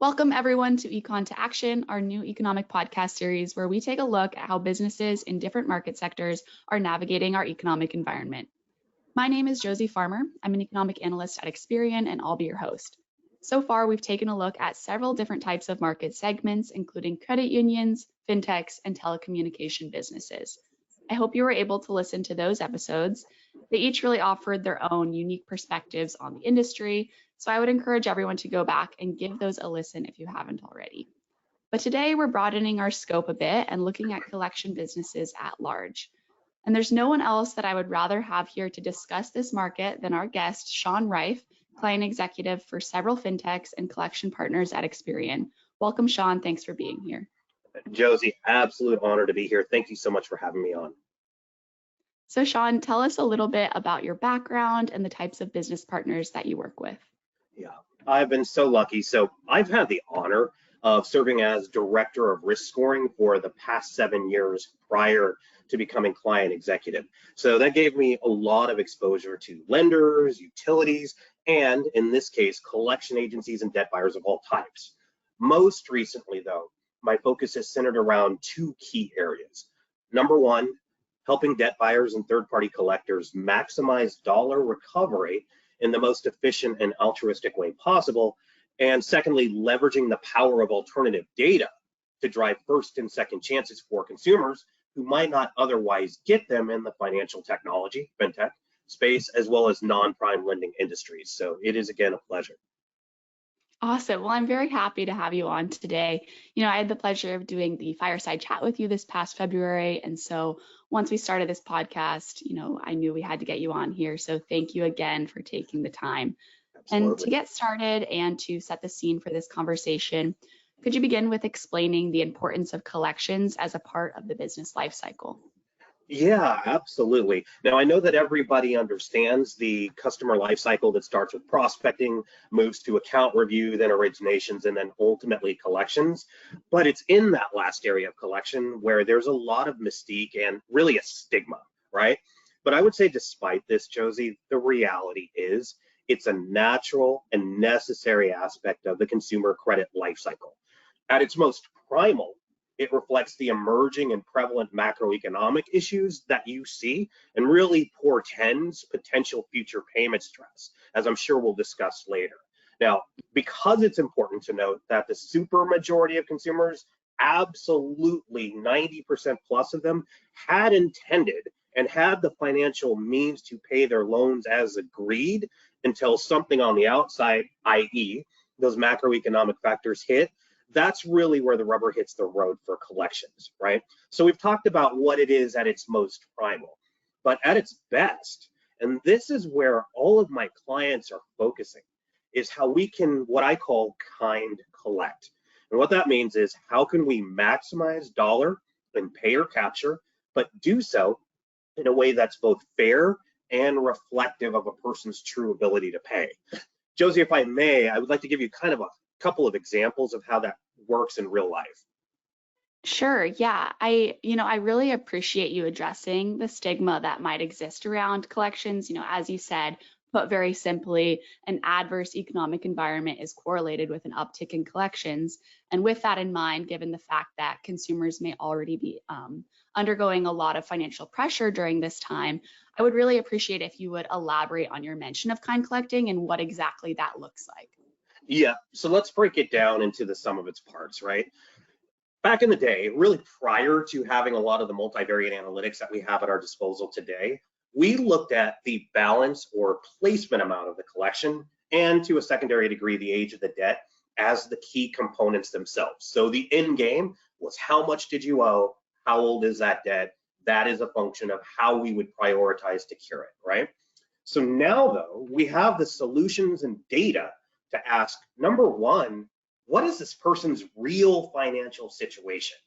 Welcome everyone to Econ to Action, our new economic podcast series where we take a look at how businesses in different market sectors are navigating our economic environment. My name is Josee Farmer. I'm an economic analyst at Experian and I'll be your host. So far, we've taken a look at several different types of market segments, including credit unions, fintechs, and telecommunication businesses. I hope you were able to listen to those episodes. They each really offered their own unique perspectives on the industry, so I would encourage everyone to go back and give those a listen if you haven't already. But today we're broadening our scope a bit and looking at collection businesses at large. And there's no one else that I would rather have here to discuss this market than our guest, Shawn Rife, client executive for several fintechs and collection partners at Experian. Welcome, Shawn. Thanks for being here. Josee, absolute honor to be here. Thank you so much for having me on. So Shawn, tell us a little bit about your background and the types of business partners that you work with. Yeah, I've been so lucky. So I've had the honor of serving as director of risk scoring for the past 7 years prior to becoming client executive. So that gave me a lot of exposure to lenders, utilities, and in this case, collection agencies and debt buyers of all types. Most recently, though, my focus is centered around two key areas. Number one, helping debt buyers and third-party collectors maximize dollar recovery in the most efficient and altruistic way possible. And secondly, leveraging the power of alternative data to drive first and second chances for consumers who might not otherwise get them in the financial technology, fintech space, as well as non-prime lending industries. So it is again a pleasure. Awesome. Well, I'm very happy to have you on today. I had the pleasure of doing the fireside chat with you this past February. And so once we started this podcast, I knew we had to get you on here. So thank you again for taking the time. Absolutely. And to get started and to set the scene for this conversation, could you begin with explaining the importance of collections as a part of the business life cycle? Yeah, absolutely. Now, I know that everybody understands the customer life cycle that starts with prospecting, moves to account review, then originations, and then ultimately collections. But it's in that last area of collection where there's a lot of mystique and really a stigma, right? But I would say despite this, Josee, the reality is it's a natural and necessary aspect of the consumer credit life cycle. At its most primal, it reflects the emerging and prevalent macroeconomic issues that you see and really portends potential future payment stress, as I'm sure we'll discuss later. Now, because it's important to note that the super majority of consumers, absolutely 90% plus of them, had intended and had the financial means to pay their loans as agreed until something on the outside, i.e., those macroeconomic factors hit. That's really where the rubber hits the road for collections, right? So we've talked about what it is at its most primal, but at its best, and this is where all of my clients are focusing, is how we can, what I call kind collect. And what that means is how can we maximize dollar and payer capture, but do so in a way that's both fair and reflective of a person's true ability to pay. Josee, if I may, I would like to give you kind of a couple of examples of how that works in real life. Sure. Yeah. I really appreciate you addressing the stigma that might exist around collections. As you said, put very simply, an adverse economic environment is correlated with an uptick in collections. And with that in mind, given the fact that consumers may already be undergoing a lot of financial pressure during this time, I would really appreciate if you would elaborate on your mention of kind collecting and what exactly that looks like. Yeah, so let's break it down into the sum of its parts, right? Back in the day, really prior to having a lot of the multivariate analytics that we have at our disposal today, we looked at the balance or placement amount of the collection and to a secondary degree, the age of the debt as the key components themselves. So the end game was how much did you owe? How old is that debt? That is a function of how we would prioritize to cure it, right? So now though, we have the solutions and data to ask, number one, what is this person's real financial situation?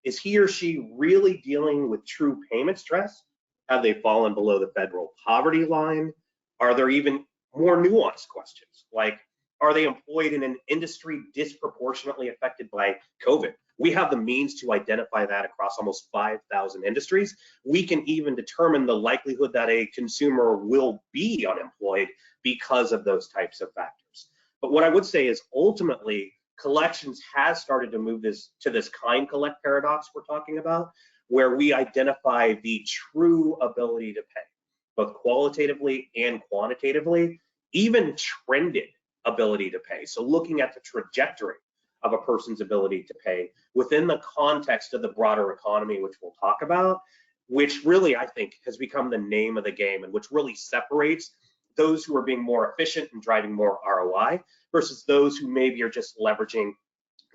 Is he or she really dealing with true payment stress? Have they fallen below the federal poverty line? Are there even more nuanced questions like, are they employed in an industry disproportionately affected by COVID? We have the means to identify that across almost 5,000 industries. We can even determine the likelihood that a consumer will be unemployed because of those types of factors. But what I would say is ultimately collections has started to move this to this kind collect paradox we're talking about, where we identify the true ability to pay, both qualitatively and quantitatively, even trended ability to pay. So looking at the trajectory of a person's ability to pay within the context of the broader economy, which we'll talk about, which really I think has become the name of the game and which really separates those who are being more efficient and driving more ROI versus those who maybe are just leveraging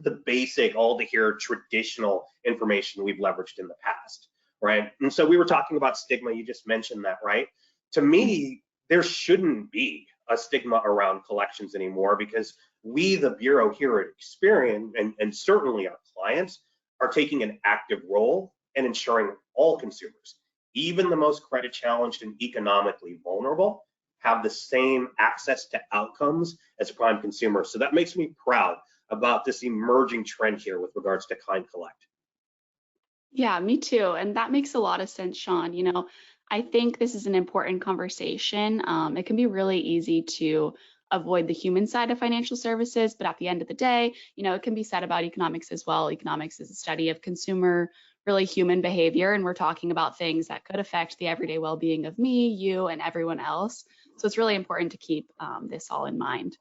the basic, all the here traditional information we've leveraged in the past, right? And so we were talking about stigma, you just mentioned that, right? To me, there shouldn't be a stigma around collections anymore because we, the Bureau here at Experian, and certainly our clients, are taking an active role in ensuring all consumers, even the most credit challenged and economically vulnerable, have the same access to outcomes as prime consumers. So that makes me proud about this emerging trend here with regards to kind collect. Yeah, me too. And that makes a lot of sense, Shawn. I think this is an important conversation. It can be really easy to avoid the human side of financial services, but at the end of the day, it can be said about economics as well. Economics is a study of consumer, really human behavior, and we're talking about things that could affect the everyday well-being of me, you, and everyone else. So it's really important to keep this all in mind.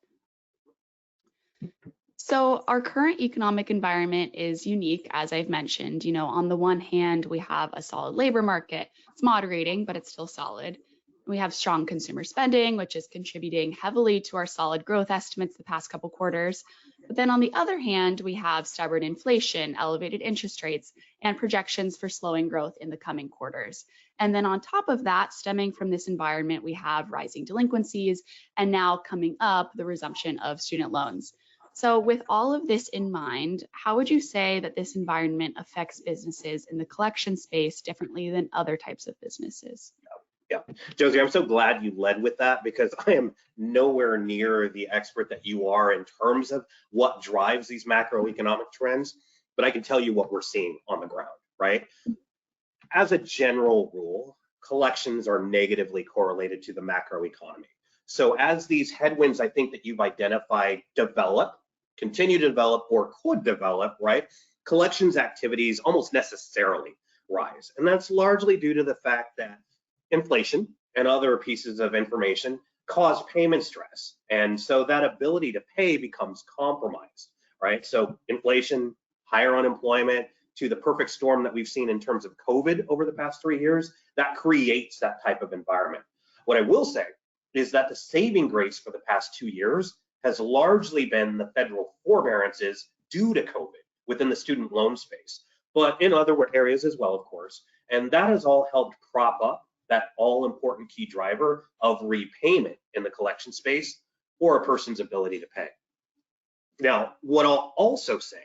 So our current economic environment is unique, as I've mentioned. On the one hand, we have a solid labor market. It's moderating, but it's still solid. We have strong consumer spending, which is contributing heavily to our solid growth estimates the past couple quarters. But then on the other hand, we have stubborn inflation, elevated interest rates, and projections for slowing growth in the coming quarters. And then on top of that, stemming from this environment, we have rising delinquencies, and now coming up, the resumption of student loans. So with all of this in mind, how would you say that this environment affects businesses in the collection space differently than other types of businesses? Yeah, Josee, I'm so glad you led with that because I am nowhere near the expert that you are in terms of what drives these macroeconomic trends, but I can tell you what we're seeing on the ground, right? As a general rule, collections are negatively correlated to the macroeconomy. So as these headwinds, I think that you've identified develop, continue to develop, or could develop, right? Collections activities almost necessarily rise. And that's largely due to the fact that inflation and other pieces of information cause payment stress. And so that ability to pay becomes compromised, right? So inflation, higher unemployment, to the perfect storm that we've seen in terms of COVID over the past 3 years, that creates that type of environment. What I will say is that the saving grace for the past 2 years has largely been the federal forbearances due to COVID within the student loan space, but in other areas as well, of course. And that has all helped prop up that all-important key driver of repayment in the collection space or a person's ability to pay. Now, what I'll also say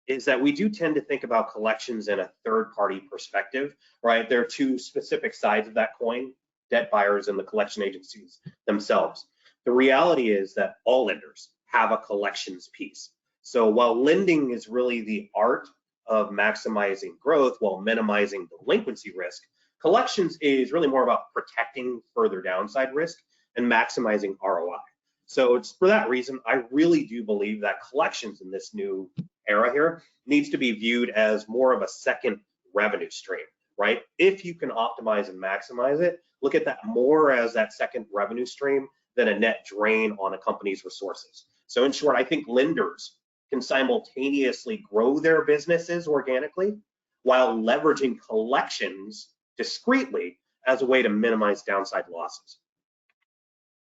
is that we do tend to think about collections in a third-party perspective, right? There are two specific sides of that coin, debt buyers and the collection agencies themselves. The reality is that all lenders have a collections piece. So while lending is really the art of maximizing growth while minimizing delinquency risk, collections is really more about protecting further downside risk and maximizing ROI. So it's for that reason, I really do believe that collections in this new era here needs to be viewed as more of a second revenue stream, right? If you can optimize and maximize it, look at that more as that second revenue stream than a net drain on a company's resources. So in short, I think lenders can simultaneously grow their businesses organically while leveraging collections discreetly as a way to minimize downside losses.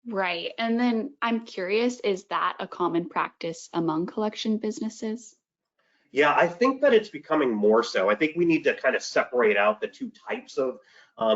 Right. And then I'm curious, is that a common practice among collection businesses? Yeah, I think that it's becoming more so. I think we need to kind of separate out the two types of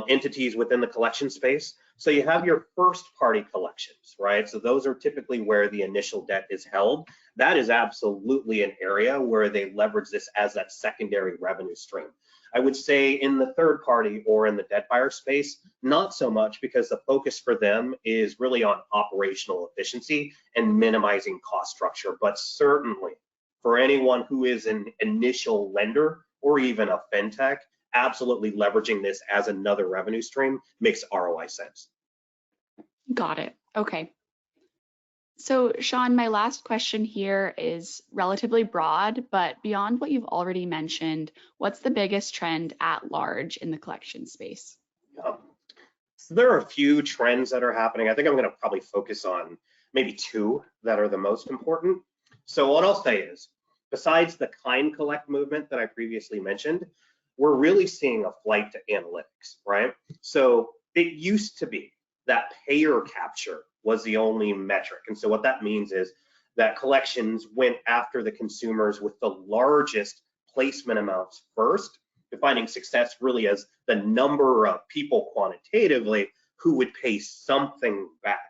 entities within the collection space. So you have your first party collections, right? So those are typically where the initial debt is held. That is absolutely an area where they leverage this as that secondary revenue stream. I would say in the third party or in the debt buyer space, not so much because the focus for them is really on operational efficiency and minimizing cost structure, but certainly for anyone who is an initial lender or even a fintech, absolutely leveraging this as another revenue stream makes ROI sense. Got it. Okay. So, Shawn, my last question here is relatively broad, but beyond what you've already mentioned, what's the biggest trend at large in the collection space? Um, so there are a few trends that are happening. I think I'm going to probably focus on maybe two that are the most important. So what I'll say is, besides the kind collect movement that I previously mentioned, we're really seeing a flight to analytics, right? So it used to be that payer capture was the only metric. And so what that means is that collections went after the consumers with the largest placement amounts first, defining success really as the number of people quantitatively who would pay something back.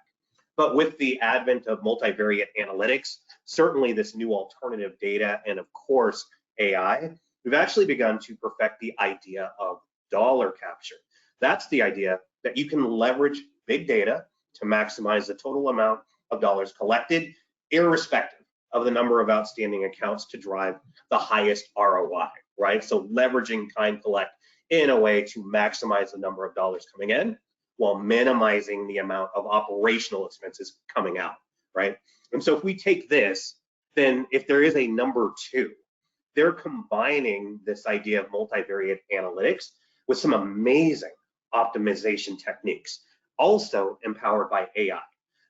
But with the advent of multivariate analytics, certainly this new alternative data, and of course, AI, we've actually begun to perfect the idea of dollar capture. That's the idea that you can leverage big data to maximize the total amount of dollars collected, irrespective of the number of outstanding accounts to drive the highest ROI, right? So leveraging kind collect in a way to maximize the number of dollars coming in while minimizing the amount of operational expenses coming out, right? And so if we take this, then if there is a number two, they're combining this idea of multivariate analytics with some amazing optimization techniques, also empowered by AI.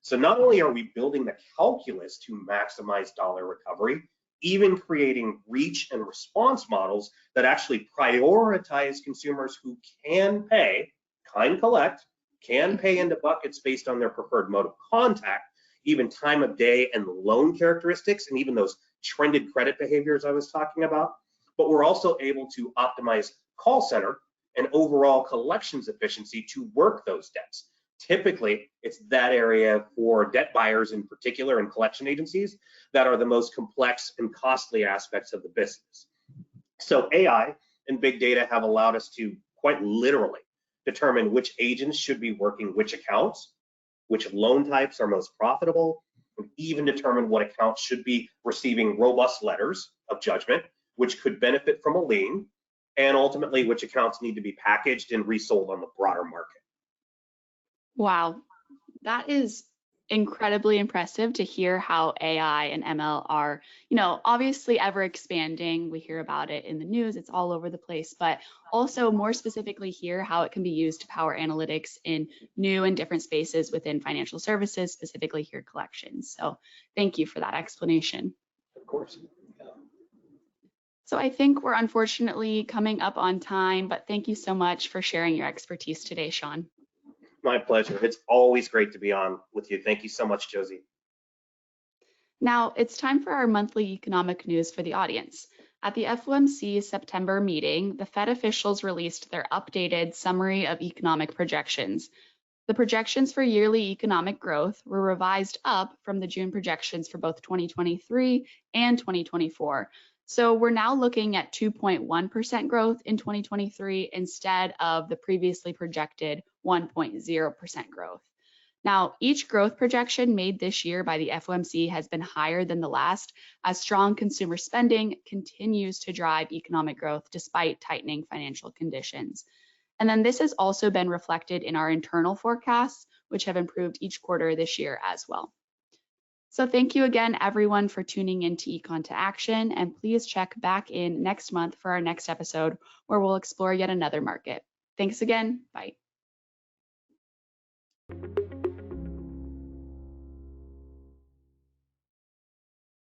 So not only are we building the calculus to maximize dollar recovery, even creating reach and response models that actually prioritize consumers who can pay, kind collect, can pay into buckets based on their preferred mode of contact, even time of day and loan characteristics, and even those trended credit behaviors I was talking about. But we're also able to optimize call center and overall collections efficiency to work those debts. Typically, it's that area for debt buyers in particular and collection agencies that are the most complex and costly aspects of the business. So AI and big data have allowed us to quite literally determine which agents should be working which accounts, which loan types are most profitable, and even determine what accounts should be receiving robust letters of judgment, which could benefit from a lien, and ultimately which accounts need to be packaged and resold on the broader market. Wow, that is incredibly impressive to hear how AI and ML are, obviously ever expanding. We hear about it in the news, it's all over the place, but also more specifically hear how it can be used to power analytics in new and different spaces within financial services, specifically here collections. So thank you for that explanation. Of course. So I think we're unfortunately coming up on time, but thank you so much for sharing your expertise today, Shawn. My pleasure. It's always great to be on with you. Thank you so much, Josee. Now it's time for our monthly economic news for the audience. At the FOMC's September meeting, the Fed officials released their updated summary of economic projections. The projections for yearly economic growth were revised up from the June projections for both 2023 and 2024. So we're now looking at 2.1% growth in 2023 instead of the previously projected 1.0% growth. Now, each growth projection made this year by the FOMC has been higher than the last, as strong consumer spending continues to drive economic growth despite tightening financial conditions. And then this has also been reflected in our internal forecasts, which have improved each quarter this year as well. So thank you again, everyone, for tuning in to Econ to Action, and please check back in next month for our next episode, where we'll explore yet another market. Thanks again. Bye.